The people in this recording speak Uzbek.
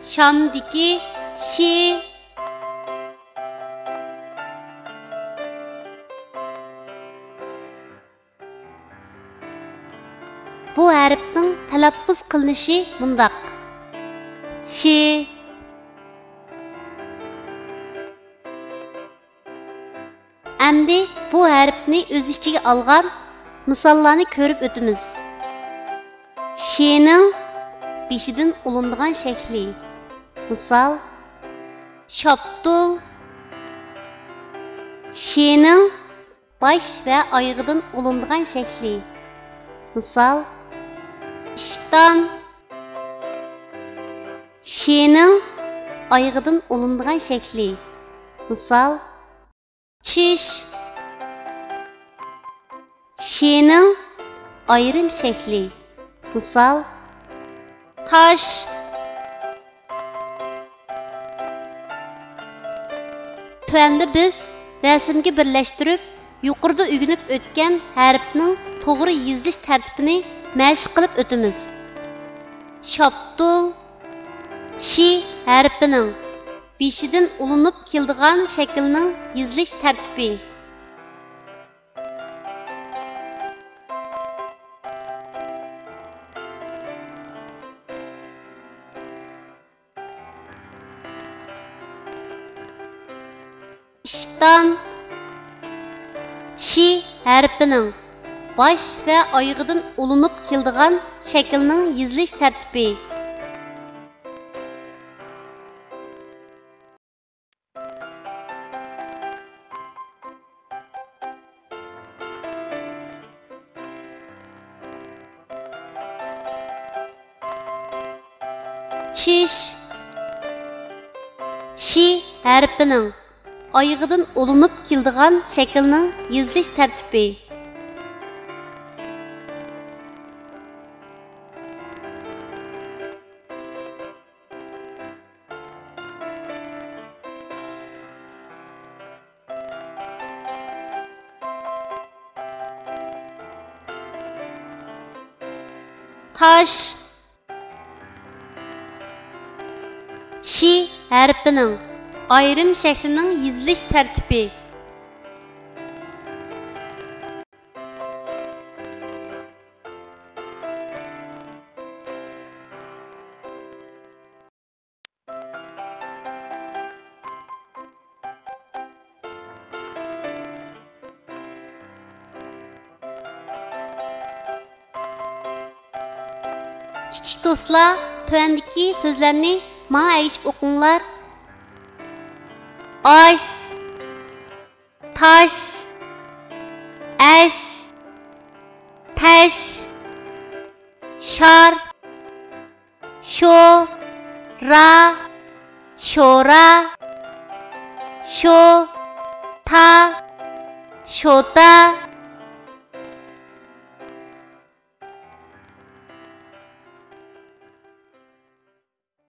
Şamdaki şi. Bu harfning talaffuz qilinishi mundaq. Şi. Endi bu harfni o'z ichiga olgan misollarni ko'rib o'tamiz. Şining beshidan ulinadigan shakli. Misol: Şaptul. Şining bosh va oyog'idan ulinadigan shakli. Misol: ishton. Şining oyog'idan ulinadigan shakli. Misol: Çiş. Şining ayrim shakli. Misol: Taş. Tuanda biz rasmga birlashtirib, yuqorida o'rganib o'tgan harfning to'g'ri yozilish tartibini mashq qilib o'tamiz. Şaptul şi harfining beshidan ulinib keladigan shaklning yozilish tartibi. İshton şi harfining bosh va oyog'idan ulinib keladigan shaklning yozilish tartibi. Çiş. Şi harfining oyog'idan ulinib keladigan shaklning yozilish tartibi. Taş. Şi harfining ayrim shaklining yozilish tartibi. Kichik do'stlar, tuandagi so'zlarni menga aytib o'qinglar. Aş, taş, eş, teş, şar, şo, ra, şora, şo, ta, şota,